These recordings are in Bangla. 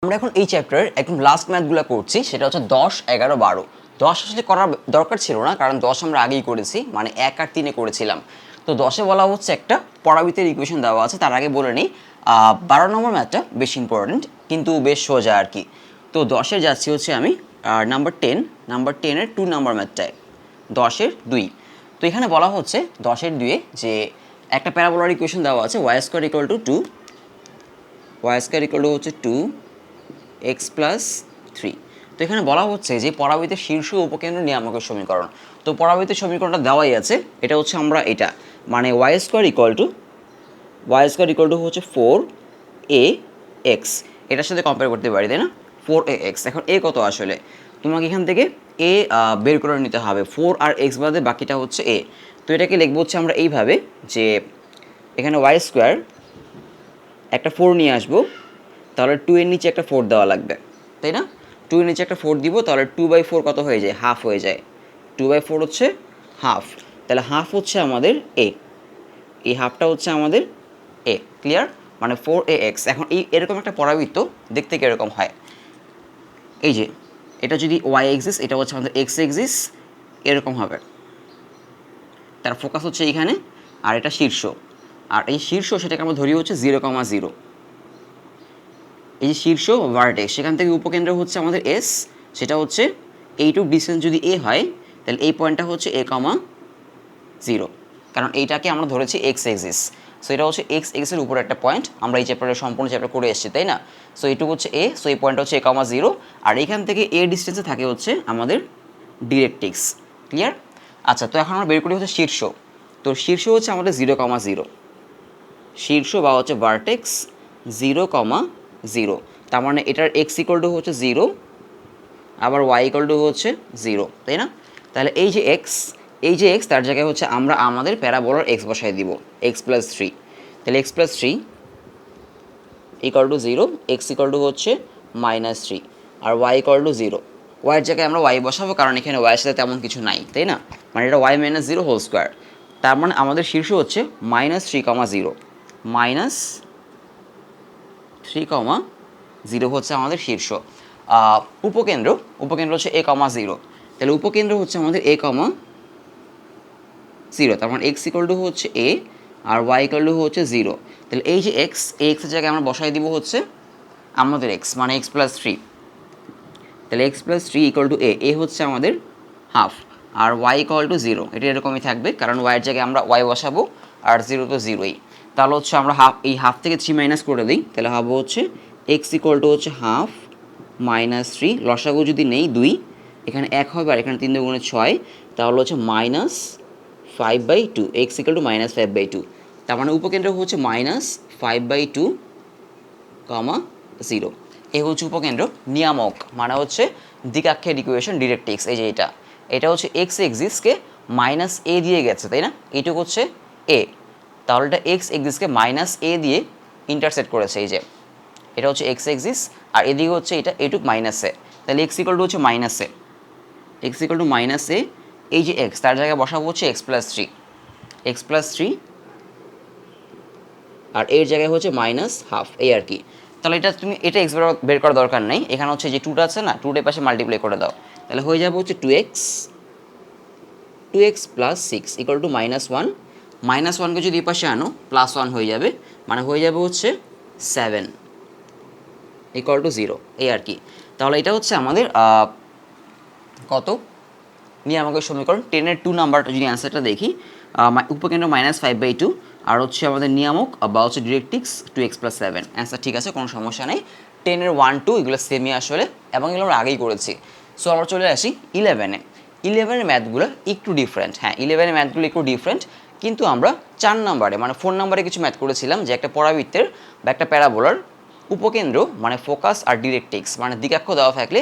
আমরা এখন এই চ্যাপ্টারের একদম লাস্ট ম্যাথগুলো করছি, সেটা হচ্ছে 10, 11, 12। 10 আসলে করার দরকার ছিল না, কারণ 10 আমরা আগেই করেছি, মানে 1 আর 3-এ করেছিলাম। তো 10-এ বলা হচ্ছে একটা পরাবৃত্তের ইকুয়েশন দেওয়া আছে। তার আগে বলে নিই, 12 নম্বর ম্যাথটা বেশি ইম্পর্টেন্ট, কিন্তু বেশ সোজা আর কি। তো 10-এ যাচ্ছি হচ্ছে আমি নাম্বার 10-এর 2 নম্বর ম্যাথটায়, 10-এর 2। তো এখানে বলা হচ্ছে 10-এর 2-এ যে একটা প্যারাবোলার ইকুয়েশন দেওয়া আছে, y² = 2, y² হচ্ছে 2x + 3। তো এখানে বলা হচ্ছে যে পরাবৃত্তের শীর্ষ উপকেন্দ্র নিয়ামকের সমীকরণ। তো পরাবৃত্তের সমীকরণটা দেওয়াই আছে, এটা হচ্ছে আমরা এটা মানে y² = হচ্ছে 4ax, এটার সাথে কম্পেয়ার করতে পারি, তাই না? 4ax। এখন a কত আসলে, তোমাকে এখান থেকে a বের করে নিতে হবে। 4 আর x বাদে বাকিটা হচ্ছে a। তো এটাকে লিখবো হচ্ছে আমরা এইভাবে, যে এখানে y² একটা 4 নিয়ে আসবো, তাহলে 2 এর নিচে একটা 4 দেওয়া লাগবে, তাই না? 2 এর নিচে একটা 4 দিব, তাহলে 2/4 কত হয়ে যায়? হাফ হয়ে যায়। 2/4 হচ্ছে হাফ, তাহলে হাফ হচ্ছে আমাদের এ, এই হাফটা হচ্ছে আমাদের এ। ক্লিয়ার? মানে 4ax। এখন এরকম একটা পরাবৃত্ত দেখতে কীরকম হয়, এই যে এটা যদি y এক্সিস, এটা হচ্ছে আমাদের x এক্সিস, এরকম হবে। তার ফোকাস হচ্ছে এইখানে, আর এটা শীর্ষ, আর এই শীর্ষ সেটাকে আমরা ধরি হচ্ছে 0,0। এই যে শীর্ষ ভার্টেক্স, সেখান থেকে উপকেন্দ্র হচ্ছে আমাদের এস, সেটা হচ্ছে এইটুক ডিস্টেন্স যদি এ হয়, তাহলে এই পয়েন্টটা হচ্ছে a,0, কারণ এইটাকে আমরা ধরেছি এক্স এক্সিস। সো এটা হচ্ছে এক্স এক্সের উপরে একটা পয়েন্ট, আমরা এই চ্যাপ্টারের সম্পূর্ণ চ্যাপ্টার করে এসেছি, তাই না? সো এইটুকু হচ্ছে এ, সো এই পয়েন্টটা হচ্ছে a,0, আর এইখান থেকে এ ডিস্টেন্সে থাকে হচ্ছে আমাদের ডিরেক্ট্রিক্স। ক্লিয়ার? আচ্ছা, তো এখন আমরা বের করি হচ্ছে শীর্ষ। তো শীর্ষ হচ্ছে আমাদের 0,0, শীর্ষ বা হচ্ছে ভার্টেক্স 0,0। তার মানে এটার x = হচ্ছে 0, আবার y = হচ্ছে 0, তাই না? তাহলে এই যে x তার জায়গায় হচ্ছে আমরা আমাদের প্যারাবোলার x বসাই দিব, x + 3। তাহলে x + 3 = 0, x = হচ্ছে -3, আর y = 0। y এর জায়গায় আমরা y বসাবো, কারণ এখানে y এর সাথে তেমন কিছু নাই, তাই না? মানে এটা y - 0²। তার মানে আমাদের শীর্ষ হচ্ছে -3,0, -3,0 হচ্ছে আমাদের শীর্ষ। উপকেন্দ্র হচ্ছে a,0, তাহলে উপকেন্দ্র হচ্ছে আমাদের a,0। তার মানে x = হচ্ছে a, আর y = হচ্ছে 0। তাহলে এই যে x, এই x এর জায়গায় আমরা বসাই দিব হচ্ছে আমাদের x, মানে x + 3। তাহলে x + 3 = a হচ্ছে আমাদের হাফ, আর y = 0। এটা এরকমই থাকবে, কারণ y এর জায়গায় আমরা y বসাবো, আর 0 তো 0ই। তাহলে হচ্ছে আমরা এই হাফ থেকে 3 মাইনাস করে দিই, তাহলে হবে হচ্ছে x = হচ্ছে হাফ -3, লসাগু যদি নেই 2, এখানে 1 হবে, আর এখানে 3 × 2 = 6, তাহলে হচ্ছে -5/2, x = -5/2। তার মানে উপকেন্দ্র হচ্ছে -5/2, 0। এই হচ্ছে উপকেন্দ্র নিয়ামক, মানে হচ্ছে দ্বিকাক্ষের ইকুয়েশন ডিরেক্ট্রিক্স। এই যে এটা হচ্ছে এক্স এক্সিসকে -a দিয়ে গেছে, তাই না? এইটুকু হচ্ছে a, তাহলে এটা এক্স এক্সিসকে -a দিয়ে ইন্টারসেক্ট করেছে। এই যে এটা হচ্ছে এক্স এক্সিস, আর এদিকে হচ্ছে এটা এটুক -a, তাহলে x = হচ্ছে -a, x = -a। এই যে x, তার জায়গায় বসাবো হচ্ছে x + 3, আর এর জায়গায় হচ্ছে -1/2, এই আর কি। তাহলে এটা x বের করার দরকার নেই, এখানে হচ্ছে যে 2টা আছে না, 2টার পাশে মাল্টিপ্লাই করে দাও, তাহলে হয়ে যাবে হচ্ছে 2x + 6 = -1। -1কে যদি এই পাশে আনো, +1 হয়ে যাবে, মানে হয়ে যাবে হচ্ছে 7 = 0, এই আর কি। তাহলে এটা হচ্ছে আমাদের কত নিয়ামকের সমীকরণ 10-এর 2 নাম্বারটা যদি অ্যান্সারটা দেখি, উপকেন্দ্র -5/2, আর হচ্ছে আমাদের নিয়ামক বা হচ্ছে ডিরেক্ট্রিক্স 2x + 7। অ্যান্সার ঠিক আছে, কোনো সমস্যা নেই। 10-এর 1, 2 এগুলো সেমই আসলে, এবং এগুলো আমরা আগেই করেছি। সো আমরা চলে আসি 11-এ। 11-এর ম্যাথগুলো একটু ডিফারেন্ট। হ্যাঁ, 11-এর ম্যাথগুলো একটু ডিফারেন্ট, কিন্তু আমরা 4 নাম্বারে মানে 4 নাম্বারে কিছু ম্যাথ করেছিলাম, যে একটা পরাবৃত্তের বা একটা প্যারাবোলার উপকেন্দ্র মানে ফোকাস আর ডিরেক্ট্রিক্স মানে দ্বিকাক্ষ দেওয়া থাকলে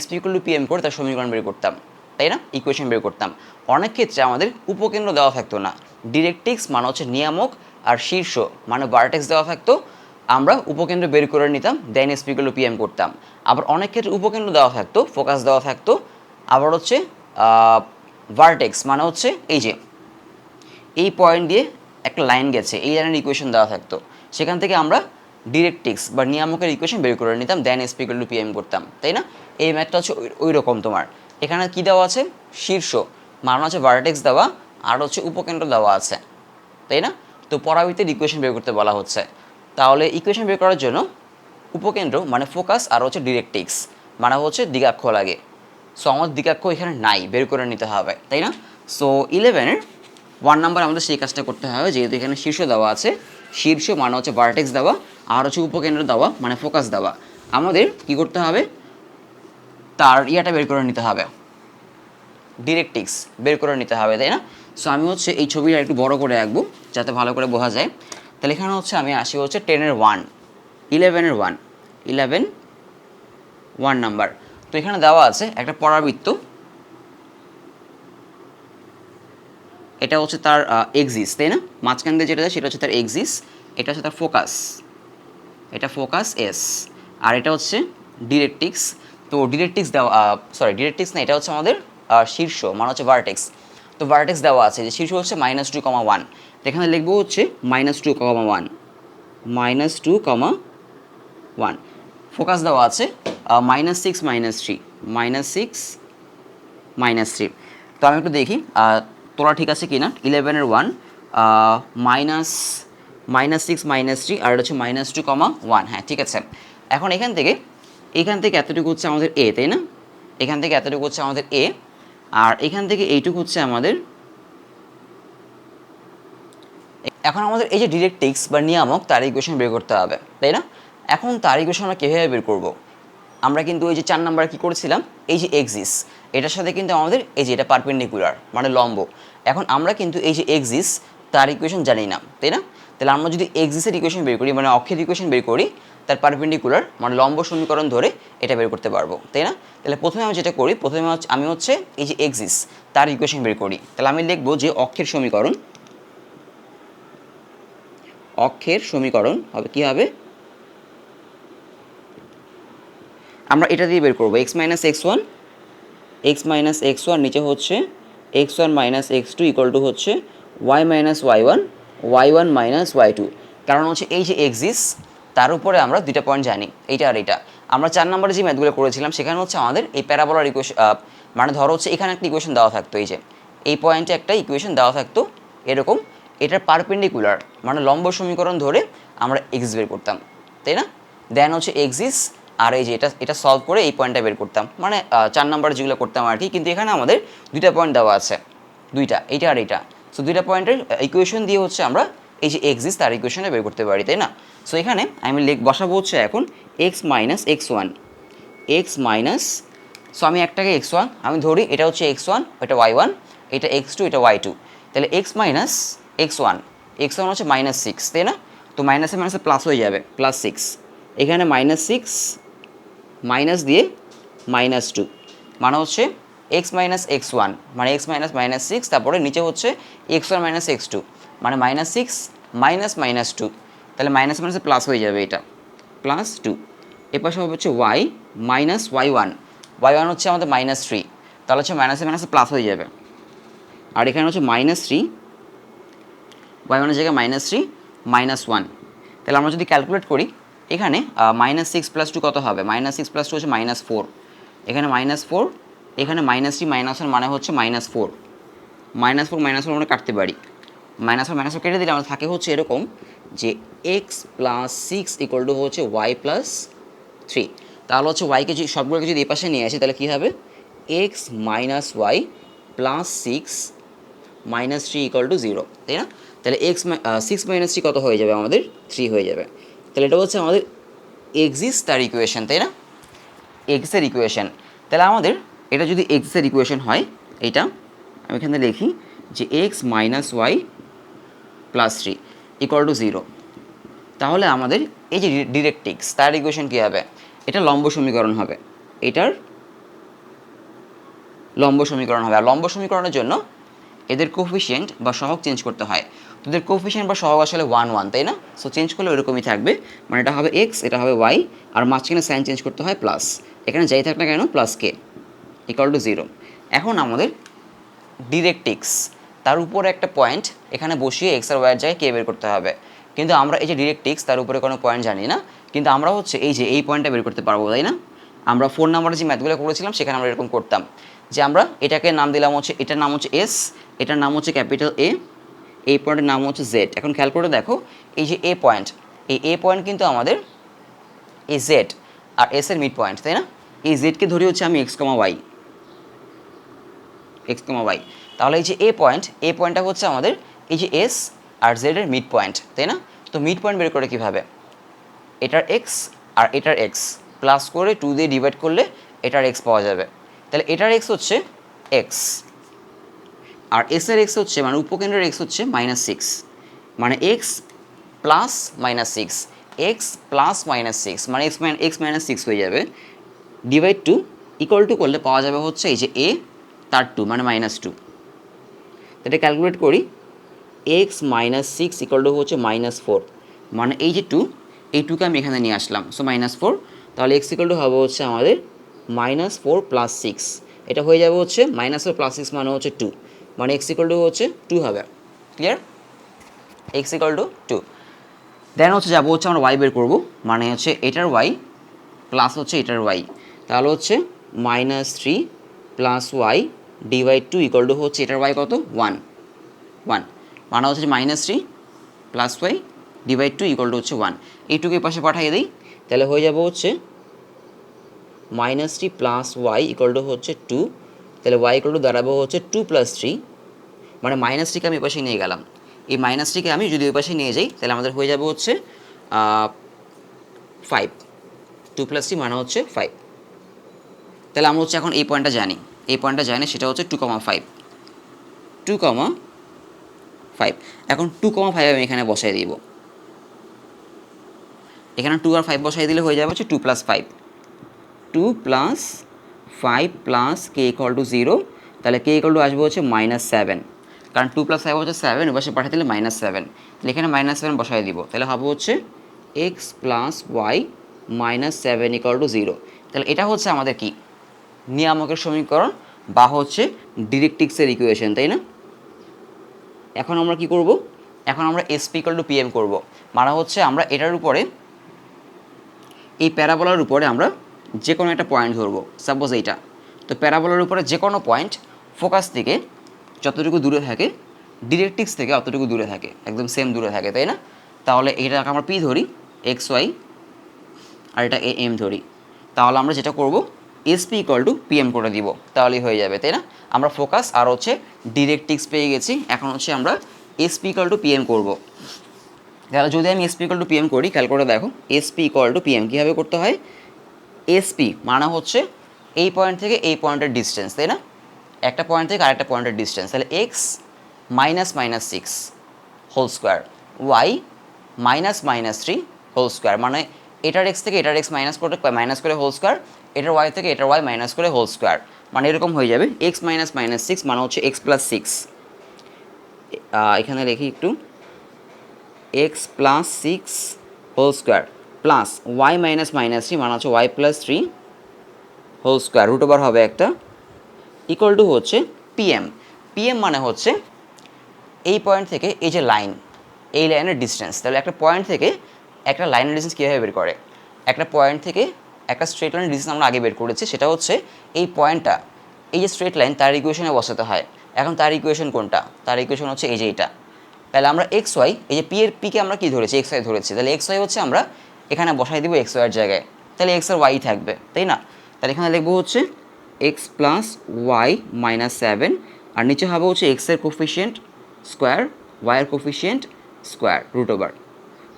SP = PM করে তার সমীকরণ বের করতাম, তাই না? ইকুয়েশন বের করতাম। অনেক ক্ষেত্রে আমাদের উপকেন্দ্র দেওয়া থাকতো না, ডিরেক্ট্রিক্স মানে হচ্ছে নিয়ামক, আর শীর্ষ মানে ভার্টেক্স দেওয়া থাকতো, আমরা উপকেন্দ্র বের করে নিতাম, দেন SP = PM করতাম। আবার অনেক ক্ষেত্রে উপকেন্দ্র দেওয়া থাকতো, ফোকাস দেওয়া থাকতো, আবার হচ্ছে ভার্টেক্স মানে হচ্ছে এই যে এই পয়েন্ট দিয়ে একটা লাইন গেছে, এই লাইনের ইকুয়েশন দেওয়া থাকতো, সেখান থেকে আমরা ডিরেক্ট্রিক্স বা নিয়ামকের ইকুয়েশন বের করে নিতাম, দেন এসপি ইকুয়াল টু পিএম করতাম, তাই না? এই ম্যাথটা হচ্ছে ওই রকম তোমার। এখানে কি দেওয়া আছে? শীর্ষ মানে হচ্ছে ভার্টেক্স দেওয়া, আর হচ্ছে উপকেন্দ্র দেওয়া আছে, তাই না? তো পরাবৃত্তের ইকুয়েশন বের করতে বলা হচ্ছে। তাহলে ইকুয়েশন বের করার জন্য উপকেন্দ্র মানে ফোকাস আর হচ্ছে ডিরেক্ট্রিক্স মানে হচ্ছে দিগাক্ষ লাগে। সো আমার দিগাক্ষ এখানে নাই, বের করে নিতে হবে, তাই না? সো 11-এর 1 নাম্বার আমাদের সেই কাজটা করতে হবে, যেহেতু এখানে শীর্ষ দেওয়া আছে, শীর্ষ মানে হচ্ছে ভার্টেক্স দেওয়া, আর হচ্ছে উপকেন্দ্র দেওয়া মানে ফোকাস দেওয়া। আমাদের কি করতে হবে? তার ইয়াটা বের করে নিতে হবে, ডিরেক্ট্রিক্স বের করে নিতে হবে, তাই না? সো আমি হচ্ছে এই ছবিটা একটু বড় করে আঁকবো যাতে ভালো করে বোঝা যায়। তাহলে এখানে হচ্ছে আমি আসি হচ্ছে 10-এর 1, 11-এর 1, 1 নাম্বার। তো এখানে দেওয়া আছে একটা পরাবৃত্ত, এটা হচ্ছে তার এক্সিস, তাই না? মাঝখান দিয়ে যেটা সেটা হচ্ছে তার এক্সিস, এটা হচ্ছে তার ফোকাস, এটা ফোকাস এস, আর এটা হচ্ছে ডিরেক্ট্রিক্স। তো ডিরেক্ট্রিক্স দেওয়া, ডিরেক্ট্রিক্স না, এটা হচ্ছে আমাদের শীর্ষ মানে হচ্ছে ভার্টেক্স। তো ভার্টেক্স দেওয়া আছে যে শীর্ষ হচ্ছে -2,1, এখানে লিখবো হচ্ছে -2,1, -2,1। ফোকাস দেওয়া আছে -6, -3, -6, -3। তো আমি একটু দেখি তোরা ঠিক আছে কি না। 11-এর 1 -6, -3, আর এটা হচ্ছে -2,1, হ্যাঁ ঠিক আছে। এখন এখান থেকে এতটুকু হচ্ছে আমাদের এ, তাই না? এখান থেকে এতটুকু হচ্ছে আমাদের এ, আর এখান থেকে এইটুকু হচ্ছে আমাদের। এখন আমাদের এই যে ডিরেক্ট্রিক্স বা নিয়ামক তার ইকুয়েশন বের করতে হবে, তাই না? এখন তার ইকুয়েশন আমরা কীভাবে বের করব? আমরা কিন্তু এই যে 4 নাম্বারে কী করেছিলাম, এই যে এক্সিস, এটার সাথে কিন্তু আমাদের এই যে এটা পারপেন্ডিকুলার মানে লম্ব। এখন আমরা কিন্তু এই যে এক্সিস তার ইকুয়েশন জানি না, তাই না? তাহলে আমরা যদি এক্সিসের ইকুয়েশন বের করি মানে অক্ষের ইকুয়েশন বের করি, তার পারপেন্ডিকুলার মানে লম্ব সমীকরণ ধরে এটা বের করতে পারবো, তাই না? তাহলে প্রথমে আমি যেটা করি, আমি হচ্ছে এই যে এক্সিস তার ইকুয়েশন বের করি। তাহলে আমি লিখবো যে অক্ষের সমীকরণ হবে কি হবে, আমরা এটা দিয়ে বের করবো x - x1, নিচে হচ্ছে x1 - x2 ইকুয়াল টু হচ্ছে y - y1, y1 - y2। কারণ হচ্ছে এই যে এক্সিস তার উপরে আমরা দুইটা পয়েন্ট জানি, এইটা আর এটা। আমরা 4 নম্বরে যে ম্যাথগুলো করেছিলাম সেখানে হচ্ছে আমাদের এই প্যারাবোলার ইকুয়েশন, মানে ধরো হচ্ছে এখানে একটা ইকুয়েশন দেওয়া থাকতো, এই যে এই পয়েন্টে একটা ইকুয়েশন দেওয়া থাকতো এরকম, এটার পারপেন্ডিকুলার মানে লম্ব সমীকরণ ধরে আমরা এক্সিস বের করতাম, তাই না? দেন হচ্ছে এক্সিস আর এই যে এটা সলভ করে এই পয়েন্টটা বের করতাম, মানে 4 নাম্বার যেগুলো করতাম আর কি। কিন্তু এখানে আমাদের দুইটা পয়েন্ট দেওয়া আছে, দুইটা, এইটা আর এইটা। সো দুইটা পয়েন্টের ইকুয়েশন দিয়ে হচ্ছে আমরা এই যে এক্সিস তার ইকুয়েশনে বের করতে পারি, তাই না? সো এখানে আমি বসাবো হচ্ছে এখন x - x1, সো আমি একটাকে x1 আমি ধরি, এটা হচ্ছে x1, এটা y1, এটা x2, এটা y2। তাহলে x - x1 হচ্ছে -6, তাই না? তো মাইনাসে মাইনাসে প্লাস হয়ে যাবে, +6। এখানে -6 মাইনাস দিয়ে -2 মানে হচ্ছে x - x1 মানে x - -6, তারপরে নিচে হচ্ছে x1 - x2 মানে -6 -2। তাহলে মাইনাস মাইনাসে প্লাস হয়ে যাবে, এটা +2। এর পাশে হবে হচ্ছে y - y1 হচ্ছে আমাদের -3, তাহলে হচ্ছে মাইনাসে মাইনাসে প্লাস হয়ে যাবে। আর এখানে হচ্ছে -3, y1 এর জায়গায় -3 -1। তাহলে আমরা যদি ক্যালকুলেট করি এখানে -6 + 2 কত হবে, -6 + 2 হচ্ছে -4, এখানে -4, এখানে -3 -1 মানে হচ্ছে -4, -4 আমরা কাটতে পারি, -4 কেটে দিলে আমাদের থাকে হচ্ছে এরকম যে x + 6 = হচ্ছে y + 3। তাহলে হচ্ছে yকে যদি সবগুলোকে যদি এই পাশে নিয়ে আসি তাহলে কী হবে, x - y + 6 - 3 = 0, তাই না? তাহলে 6 - 3 কত হয়ে যাবে আমাদের, 3 হয়ে যাবে। তাহলে এটা হচ্ছে আমাদের এক্সিস তার ইকুয়েশন, তাই না? এক্সের ইকুয়েশন। তাহলে আমাদের এটা যদি এক্সের ইকুয়েশন হয়, এটা আমি এখানে লিখি যে x - y + 3 = 0। তাহলে আমাদের এই যে ডিরেক্ট্রিক্স তার ইকুয়েশন কী হবে, এটা লম্ব সমীকরণ হবে, এটার লম্ব সমীকরণ হবে। আর লম্ব সমীকরণের জন্য এদের কোফিশিয়েন্ট বা সহগ চেঞ্জ করতে হয়। তোদের কোফিশিয়েন্ট বা সহগ আসলে 1 1, তাই না? সো চেঞ্জ করলে ওইরকমই থাকবে, মানে এটা হবে x, এটা হবে y, আর মাঝখানে সাইন চেঞ্জ করতে হয় প্লাস, এখানে যাই থাক না কেন +k = 0। এখন আমাদের ডিরেক্ট্রিক্স তার উপরে একটা পয়েন্ট এখানে বসিয়ে x আর y এর জায়গায় k বের করতে হবে। কিন্তু আমরা এই যে ডিরেক্ট্রিক্স তার উপরে কোনো পয়েন্ট জানি না, কিন্তু আমরা হচ্ছে এই যে এই পয়েন্টটা বের করতে পারবো, তাই না? আমরা 4 নাম্বারে যে ম্যাথগুলো করেছিলাম সেখানে আমরা এরকম করতাম যে আমরা এটাকে নাম দিলাম হচ্ছে, এটার নাম হচ্ছে এস, এটার নাম হচ্ছে ক্যাপিটাল এ, এই পয়েন্টের নাম হচ্ছে জেড। এখন খেয়াল করে দেখো এই যে এ পয়েন্ট, এই এ পয়েন্ট কিন্তু আমাদের এই জেড আর এস এর মিড পয়েন্ট, তাই না? এই জেডকে ধরি হচ্ছে আমি এক্স কমা ওয়াই, এক্স কমা ওয়াই। তাহলে এই যে এ পয়েন্টটা হচ্ছে আমাদের এই যে এস আর জেড এর মিড পয়েন্ট, তাই না? তো মিড পয়েন্ট বের করে কীভাবে, এটার এক্স আর এটার এক্স প্লাস করে 2 দিয়ে ডিভাইড করলে এটার এক্স পাওয়া যাবে। তাহলে এটার এক্স হচ্ছে এক্স আর এস এর এক্স হচ্ছে মানে উপকেন্দ্রের এক্স হচ্ছে -6, মানে এক্স প্লাস -6, এক্স প্লাস -6 মানে এক্স -6 হয়ে যাবে, ডিভাইড টু ইকুয়াল টু করলে পাওয়া যাবে হচ্ছে এই যে এ তার 2 মানে -2। এটা ক্যালকুলেট করি, এক্স -6 ইকুয়াল টু হচ্ছে -4, মানে এই যে 2, এই 2কে আমি এখানে নিয়ে আসলাম, সো -4। তাহলে এক্স ইকুয়াল টু হবে হচ্ছে আমাদের -4 + 6, এটা হয়ে যাবে হচ্ছে -4 + 6 মানে হচ্ছে 2, মানে এক্স ইকুয়াল টু হচ্ছে 2 হবে। ক্লিয়ার? X equal to 2। দেন হচ্ছে যাবো হচ্ছে আমরা ওয়াই বের করবো, মানে হচ্ছে এটার ওয়াই প্লাস হচ্ছে এটার ওয়াই, তাহলে হচ্ছে -3 + y ডিভাইড 2 ইকুয়াল টু হচ্ছে এটার ওয়াই কত 1, মানে হচ্ছে -3 + y ডিভাইড 2 ইকুয়াল টু হচ্ছে 1। এইটুকুর পাশে পাঠিয়ে দিই, তাহলে হয়ে যাবে হচ্ছে -3 + y ইকুয়াল টু হচ্ছে 2, তাহলে y ইকুয়াল টু দাঁড়াবো হচ্ছে 2 + 3, মানে -3কে আমি ওই পাশে নিয়ে গেলাম, এই -3কে আমি যদি ওই পাশে নিয়ে যাই তাহলে আমাদের হয়ে যাবে হচ্ছে 5, 2 + 3 মানে হচ্ছে 5। তাহলে আমরা হচ্ছে এখন এই পয়েন্টটা জানি, সেটা হচ্ছে 2,5, 2,5। এখন 2,5 আমি এখানে বসাই দিব, এখানে 2 আর 5 বসাই দিলে হয়ে যাবে হচ্ছে 2 + 5, 2 + 5 + k = 0, তাহলে k = আসবে হচ্ছে -7, কারণ 2 + 5 হচ্ছে 7, এবার সে পাঠিয়ে দিলে -7, তাহলে এখানে -7 বসাই দিব, তাহলে হবে হচ্ছে x + y -7 = 0। তাহলে এটা হচ্ছে আমাদের কি নিয়ামকের সমীকরণ বা হচ্ছে ডিরেক্ট্রিক্সের ইকুয়েশন, তাই না? এখন আমরা কি করব, এখন আমরা এসপি = পিএম করব, মানে হচ্ছে আমরা এটার উপরে এই প্যারাবোলার উপরে আমরা যে কোনো একটা পয়েন্ট ধরবো, সাপোজ এইটা। তো প্যারাবোলার উপরে যে কোনো পয়েন্ট ফোকাস থেকে যতটুকু দূরে থাকে ডিরেক্ট্রিক্স থেকে অতটুকু দূরে থাকে, একদম সেম দূরে থাকে, তাই না? তাহলে এইটাকে আমরা পি ধরি, এক্স ওয়াই, আর এটা এ এম ধরি, তাহলে আমরা যেটা করব এসপি = পিএম করে দিব, তাহলেই হয়ে যাবে, তাই না? আমরা ফোকাস আর হচ্ছে ডিরেক্ট্রিক্স পেয়ে গেছি, এখন হচ্ছে আমরা এসপি = পিএম করব। তাহলে যদি আমি এসপি = পিএম করি, খেয়াল করে দেখো এসপি = পিএম কীভাবে করতে হয়। এসপি মানে হচ্ছে এই পয়েন্ট থেকে এই পয়েন্টের ডিস্টেন্স, তাই না? একটা পয়েন্ট থেকে আরেকটা পয়েন্টের ডিস্টেন্স, তাহলে x -6 whole square, y -3 whole square, মানে এটার এক্স থেকে এটার এক্স মাইনাস করে হোল স্কোয়ার, এটার ওয়াই থেকে এটার ওয়াই মাইনাস করে হোল স্কোয়ার, মানে এরকম হয়ে যাবে এক্স -6 মানে হচ্ছে এক্স + 6, এখানে লিখি একটু, x + 6 whole square plus y -3 মানে হচ্ছে ওয়াই + 3 হোল স্কোয়ার, √ হবে একটা, ইকুয়াল টু হচ্ছে পিএম। পিএম মানে হচ্ছে এই পয়েন্ট থেকে এই যে লাইন, এই লাইনের ডিস্টেন্স। তাহলে একটা পয়েন্ট থেকে একটা লাইনের ডিস্টেন্স কীভাবে বের করে, একটা পয়েন্ট থেকে একটা স্ট্রেট লাইনের ডিস্টেন্স আমরা আগে বের করেছি, সেটা হচ্ছে এই পয়েন্টটা, এই যে স্ট্রেট লাইন তার ইকুয়েশনে বসাতে হয়। এখন তার ইকুয়েশন কোনটা, তার ইকুয়েশন হচ্ছে এই যে এটা। তাহলে আমরা এক্স ওয়াই, এই যে পিকে আমরা কী ধরেছি, এক্স ওয়াই ধরেছি, তাহলে এক্স ওয়াই হচ্ছে আমরা এখানে বসাই দিব এক্স ওয়াইয়ের জায়গায়, তাহলে এক্স আর ওয়াই থাকবে, তাই না? তাহলে এখানে লিখবো হচ্ছে এক্স + y -7, আর নিচে হবে হচ্ছে এক্সের কোফিশিয়েন্ট স্কোয়ার, ওয়াইয়ের কোফিশিয়েন্ট স্কোয়ার, √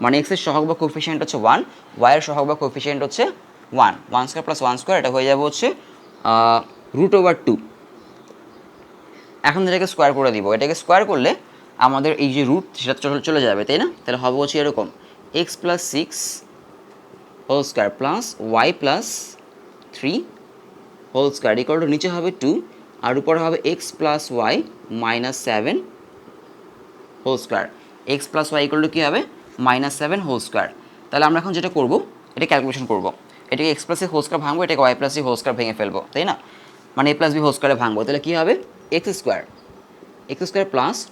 মানে এক্সের সহগ বা কোফিশিয়েন্ট হচ্ছে 1, ওয়াইয়ের সহগ বা কোফিশিয়েন্ট হচ্ছে 1, 1² + 1², এটা হয়ে যাবে হচ্ছে √2। এখন এটাকে স্কোয়ার করে দিব, এটাকে স্কোয়ার করলে আমাদের এই যে রুট সেটা চলে যাবে, তাই না? তাহলে হবে হচ্ছে এরকম x + 6 whole square plus y + 3 whole square equal to নিচে হবে 2, আর উপরে হবে x + y -7 whole square, x + y equal to কী হবে -7 হোল স্কোয়ার। তাহলে আমরা এখন যেটা করব, এটা ক্যালকুলেশন করব, এটাকে এক্স + হোল স্কোয়ার ভাঙবো, এটাকে ওয়াই + হোল স্কোয়ার ভেঙে ফেলবো, তাই না? মানে a + b হোল স্কোয়ারে ভাঙবো, তাহলে কী হবে x² +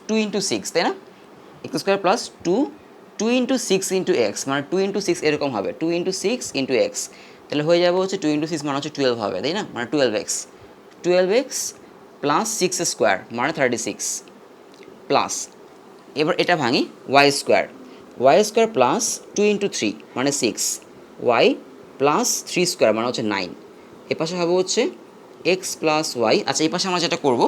2 × 6, তাই না? x² + 2 2 into six into x মানে 2 ইন্টু সিক্স এরকম হবে, 2 ইন্টু সিক্স ইন্টু এক্স, তাহলে হয়ে যাবে হচ্ছে 2 ইন্টু সিক্স মানে হচ্ছে 12 হবে, তাই না, মানে 12x প্লাস সিক্স স্কোয়ার মানে 36 প্লাস, এবার এটা ভাঙি y square plus 2 into three মানে 6 y প্লাস 3 স্কোয়ার মানে হচ্ছে 9, এ পাশে হবে হচ্ছে এক্স প্লাস ওয়াই। আচ্ছা এই পাশে আমরা যেটা করব,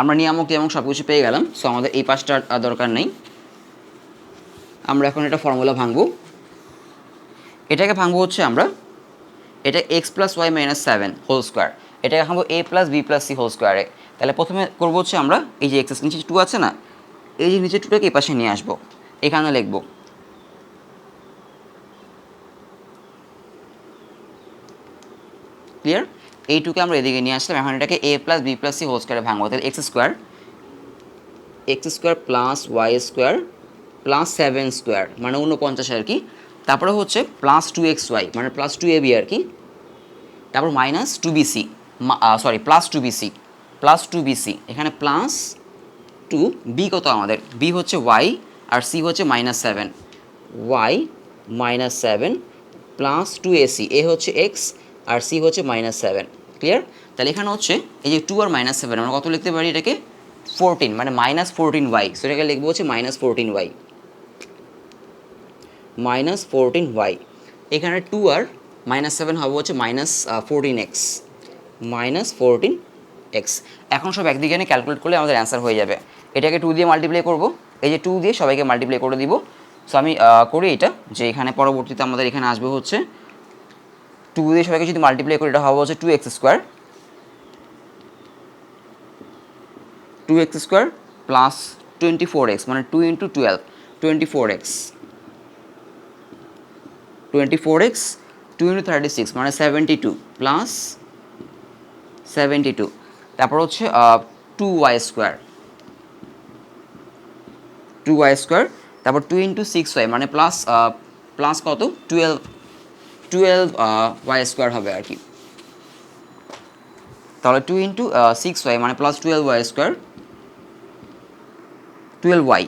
আমরা নিয়ামক সব কিছু পেয়ে গেলাম, সো আমাদের এই পাশটার দরকার নেই। আমরা এখন এটা ফর্মুলা ভাঙবো, এটাকে ভাঙবো হচ্ছে আমরা, এটা x plus y minus seven whole square, এটাকে ভাঙবো a plus b plus c whole স্কোয়ারে। তাহলে প্রথমে করবো হচ্ছে আমরা এই যে এক্স নিচে টু আছে না, এই যে নিচে টুটাকে এই পাশে নিয়ে আসবো, এখানে লিখবো ক্লিয়ার, এইটুকে আমরা এদিকে নিয়ে আসলাম। এখন এটাকে a plus b plus c whole স্কোয়ারে ভাঙবো, তাহলে x square plus y square plus 7 square মানে 49 আর কি, তারপরে হচ্ছে প্লাস 2xy মানে প্লাস 2ab আর কি, তারপর মাইনাস 2bc, প্লাস 2bc এখানে প্লাস 2, বি কত আমাদের, বি হচ্ছে y আর সি হচ্ছে -7, y -7 প্লাস 2ac, এ হচ্ছে x আর সি হচ্ছে -7, ক্লিয়ার। তাহলে এখানে হচ্ছে এই যে 2 আর -7 আমরা কত লিখতে পারি, এটাকে 14 মানে -14y, সো এটাকে লিখবো হচ্ছে -14y, এখানে 2 আর -7 হবে হচ্ছে -14x, -14x। এখন সব একদিকে নিয়ে ক্যালকুলেট করলে আমাদের অ্যান্সার হয়ে যাবে। এটাকে 2 দিয়ে মাল্টিপ্লাই করব, এই যে 2 দিয়ে সবাইকে মাল্টিপ্লাই করে দিব। সো আমি করি এটা, যে এখানে পরবর্তীতে আমাদের এখানে আসবে হচ্ছে 2 দিয়ে সবাইকে যদি মাল্টিপ্লাই করি এটা হবে হচ্ছে 2x স্কোয়ার প্লাস 24x মানে 2 ইন্টু 12 24x 2 ইন্টু 36 মানে 72 প্লাস 72, তারপর হচ্ছে 2y স্কোয়ার, তারপর 2 ইন্টু 6y মানে প্লাস কত 12y স্কোয়ার হবে আর কি, তাহলে 2 ইন্টু 6y মানে প্লাস 12y স্কোয়ার 12y,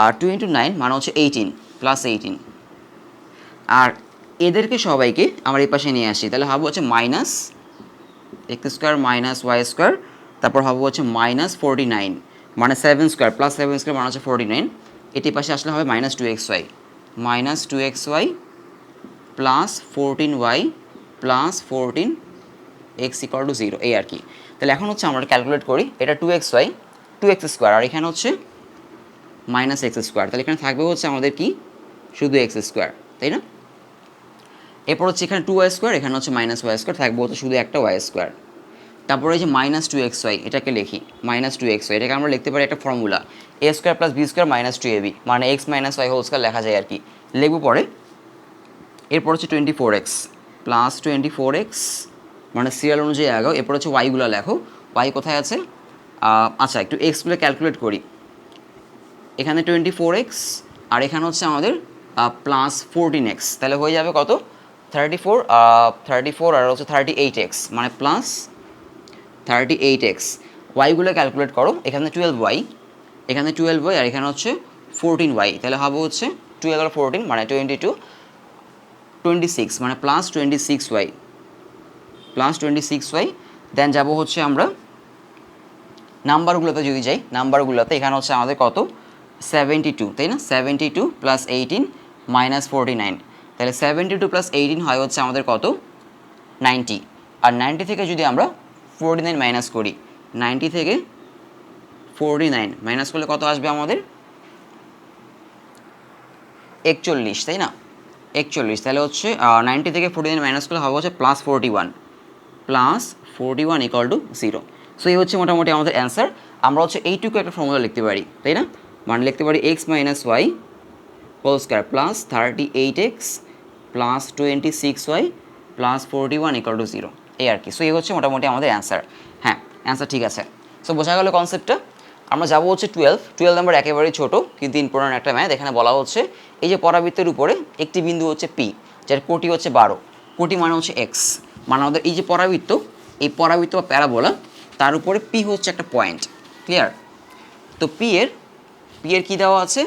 আর 2 ইন্টু 9 মানে হচ্ছে 18 প্লাস 18, আর এদেরকে সবাইকে আমরা এই পাশে নিয়ে আসি, তাহলে হবে হচ্ছে minus x square minus y square, তারপর হবে হচ্ছে -49 মানে 7 স্কোয়ার প্লাস 7 স্কোয়ার মানে হচ্ছে 49, এটি পাশে আসলে হবে -2xy plus 14y plus 14x equal to 0, এই আর কি। তাহলে এখন হচ্ছে আমরা ক্যালকুলেট করি, এটা 2x স্কোয়ার আর এখানে হচ্ছে -x স্কোয়ার, তাহলে এখানে থাকবে হচ্ছে আমাদের কি শুধু x স্কোয়ার, তাই না। এরপর হচ্ছে এখানে 2y স্কোয়ার, এখানে হচ্ছে -y স্কোয়ার, থাকবে হচ্ছে শুধু একটা y স্কোয়ার, তারপরে এই যে -2xy এটাকে লিখি, -2xy এটাকে আমরা লিখতে পারি একটা formula a square plus b square minus 2ab মানে x minus y whole square লেখা যায় আর কি, লিখবো পরে। এরপর হচ্ছে 24x প্লাস 24x মানে সিরিয়াল অনুযায়ী আগাও, এরপর হচ্ছে ওয়াইগুলো লেখো, ওয়াই কোথায় আছে, আচ্ছা একটু এক্সগুলো ক্যালকুলেট করি, এখানে 24x আর এখানে হচ্ছে আমাদের প্লাস 14x, তাহলে হয়ে যাবে কত 34 আর হচ্ছে 38x মানে প্লাস 38x, ওয়াইগুলো ক্যালকুলেট করো, এখানে 12y আর এখানে হচ্ছে 14y, তাহলে হবে হচ্ছে 12 আর 14 মানে 26 মানে প্লাস 26y, দেন যাবো হচ্ছে আমরা নাম্বারগুলোতে যদি যাই, নাম্বারগুলোতে এখানে হচ্ছে আমাদের কত 72, তাই না, 72 প্লাস 18 মাইনাস 49, তাহলে 72 প্লাস 18 হয় হচ্ছে আমাদের কত 90, আর 90 থেকে যদি আমরা 49 মাইনাস করি, 90 থেকে 49 মাইনাস করলে কত আসবে আমাদের 41, তাই না 41, তাহলে হচ্ছে 90 থেকে 49 মাইনাস করলে হবে হচ্ছে প্লাস 41 ইকুয়াল টু 0। সো এই হচ্ছে মোটামুটি আমাদের অ্যান্সার। আমরা হচ্ছে এইটুকু একটা ফর্মুলা লিখতে পারি, তাই না, মানে লিখতে পারি x minus y whole square plus 38x plus 26y plus 41 equal to 0, এই আর কি। সো এই হচ্ছে মোটামুটি আমাদের অ্যান্সার। হ্যাঁ অ্যান্সার ঠিক আছে। সো বোঝা গেল কনসেপ্টটা। আমরা যাবো হচ্ছে 12 নাম্বার একেবারেই ছোটো কিন্তু ইম্পর্টেন্ট একটা ম্যাথ। এখানে বলা হচ্ছে এই যে পরাবৃত্তের উপরে একটি বিন্দু হচ্ছে পি, যার কোটি হচ্ছে 12, কোটি মানে হচ্ছে এক্স, মানে আমাদের এই যে পরাবৃত্ত, এই পরাবৃত্ত বা প্যারাবোলা, তার উপরে পি হচ্ছে একটা পয়েন্ট, ক্লিয়ার। তো পি এর কী দেওয়া আছে,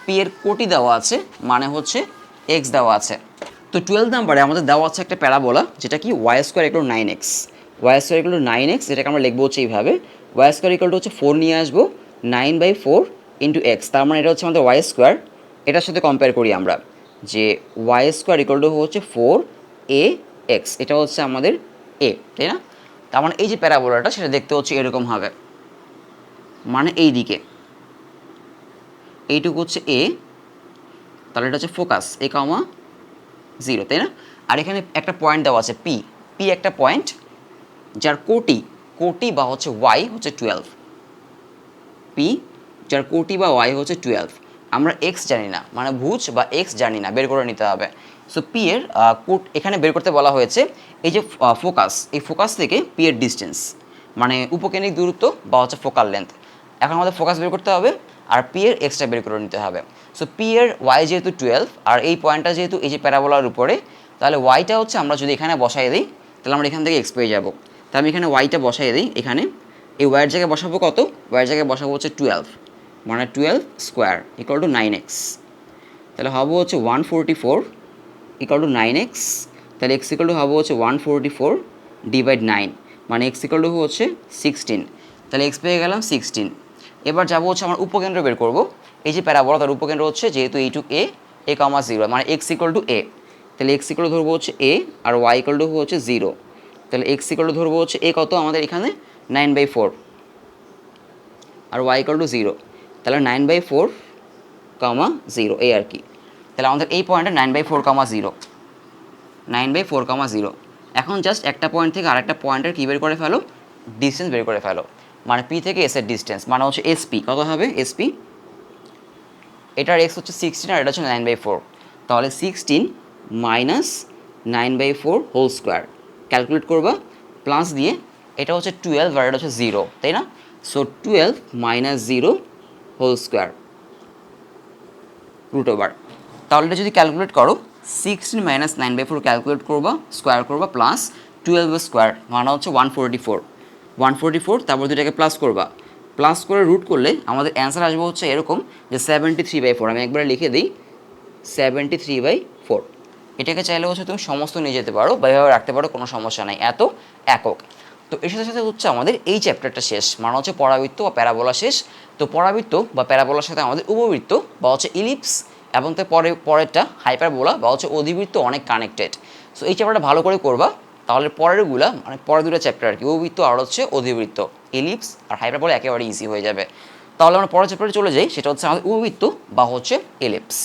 পি এর কোটি দেওয়া আছে, মানে হচ্ছে এক্স দেওয়া আছে। তো 12 নাম্বারে আমাদের দেওয়া আছে একটা প্যারাবোলা, যেটা কি y square equal to 9x। Y square equal to 9x, যেটাকে আমরা লিখবো হচ্ছে এইভাবে, ওয়াই স্কোয়ার ইকুয়াল টু হচ্ছে 4 নিয়ে আসবো 9/4 ইন্টু এক্স, তার মানে এটা হচ্ছে আমাদের ওয়াই স্কোয়ার। এটার সাথে কম্পেয়ার করি আমরা, যে ওয়াই স্কোয়ার ইকুয়াল টু হচ্ছে 4ax, এটা হচ্ছে আমাদের এ, তাই না? তার মানে এই যে প্যারাবোলাটা সেটা দেখতে হচ্ছে এরকম হবে, মানে এই দিকে এইটুকু হচ্ছে এ, তাহলে এটা হচ্ছে ফোকাস এ কমা 0, তাই না? আর এখানে একটা পয়েন্ট দেওয়া আছে পি, পি একটা পয়েন্ট যার কোটি বা হচ্ছে ওয়াই হচ্ছে 12, পি যার কোটি বা ওয়াই হচ্ছে 12। আমরা এক্স জানি না, মানে ভুজ বা এক্স জানি না, বের করে নিতে হবে। সো পি এর কোট এখানে বের করতে বলা হয়েছে এই যে ফোকাস, এই ফোকাস থেকে পি এর ডিস্টেন্স, মানে উপকেন্দ্রিক দূরত্ব বা হচ্ছে ফোকাল লেন্থ। এখন আমাদের ফোকাস বের করতে হবে আর পি এর এক্সটা বের করে নিতে হবে। সো পি এর ওয়াই যেহেতু 12 আর এই পয়েন্টটা যেহেতু এই যে প্যারাবোলার উপরে, তাহলে ওয়াইটা হচ্ছে আমরা যদি এখানে বসাই দিই তাহলে আমরা এখান থেকে এক্স পেয়ে যাবো। তাহলে আমি এখানে ওয়াইটা বসাই দিই, এখানে এই ওয়াইয়ের জায়গায় বসাবো কত, ওয়াইয়ের জায়গায় বসাবো হচ্ছে 12, মানে 12 স্কোয়ার ইকুয়াল টু 9x। তাহলে হবে হচ্ছে 144 ইকুয়াল টু 9x, তাহলে এক্স ইকুয়াল টু হবে হচ্ছে 144 ডিভাইড 9, মানে এক্স ইকুয়াল টু হচ্ছে 16। তাহলে এক্স পেয়ে গেলাম 16। এবার যাবো হচ্ছে আমার উপকেন্দ্র বের করবো। এই যে প্যারাবোলা তার উপকেন্দ্র হচ্ছে যেহেতু এইটুক এ কমা 0, মানে এক্স ইকুয়াল টু এ, তাহলে এক্স ইকুয়াল টু ধরবো হচ্ছে এ আর ওয়াই ইকুয়াল টু হচ্ছে 0। তাহলে এক্স ইকুয়াল টু ধরবো হচ্ছে এ কত আমাদের এখানে 9/4 আর ওয়াই ইকুয়াল টু 0, তাহলে 9/4 কমা 0 এই আর কি। তাহলে আমাদের এই পয়েন্টে 9/4 কমা 0, 9/4 কমা 0। এখন জাস্ট একটা পয়েন্ট থেকে আরেকটা পয়েন্টের কী বের করে ফেলো, ডিস্টেন্স বের করে ফেলো, মানে পি থেকে এস এর ডিস্টেন্স, মানে হচ্ছে এসপি কত হবে, এসপি এটার এক্স হচ্ছে 16 আর এটা হচ্ছে 9/4, তাহলে 16 মাইনাস 9/4 হোল স্কোয়ার ক্যালকুলেট করবা প্লাস দিয়ে, এটা হচ্ছে 12 আর এটা হচ্ছে 0, তাই না? So 12 minus 0 whole square root over. তাহলে এটা যদি ক্যালকুলেট করো 16 মাইনাস 9/4 ক্যালকুলেট করবা, স্কোয়ার করবা, প্লাস 12 স্কোয়ার মানে হচ্ছে 144, তারপর দুটাকে প্লাস করবা, প্লাস করে রুট করলে আমাদের অ্যান্সার আসবে হচ্ছে এরকম যে 73/4। আমি একবারে লিখে দিই 73/4। এটাকে চাইলে হচ্ছে তুমি সমস্ত নিয়ে যেতে পারো বা এভাবে রাখতে পারো, কোনো সমস্যা নাই, এত একক। তো এর সাথে সাথে হচ্ছে আমাদের এই চ্যাপ্টারটা শেষ, মানে হচ্ছে পরাবৃত্ত বা প্যারাবোলা শেষ। তো পরাবৃত্ত বা প্যারাবোলার সাথে আমাদের উপবৃত্ত বা হচ্ছে ইলিপস এবং তার পরেরটা হাইপারবোলা বা হচ্ছে অধিবৃত্ত অনেক কানেক্টেড। সো এই চ্যাপ্টারটা ভালো করে করবা, তাহলে পরেরগুলা মানে পরের দুটো চ্যাপ্টার আর কি, উপবৃত্ত আর হচ্ছে অধিবৃত্ত, ইলিপস আর হাইপারবোলা একেবারে ইজি হয়ে যাবে। তাহলে আমরা পরের চ্যাপ্টারে চলে যাই, সেটা হচ্ছে আমাদের উপবৃত্ত বা হচ্ছে ইলিপস।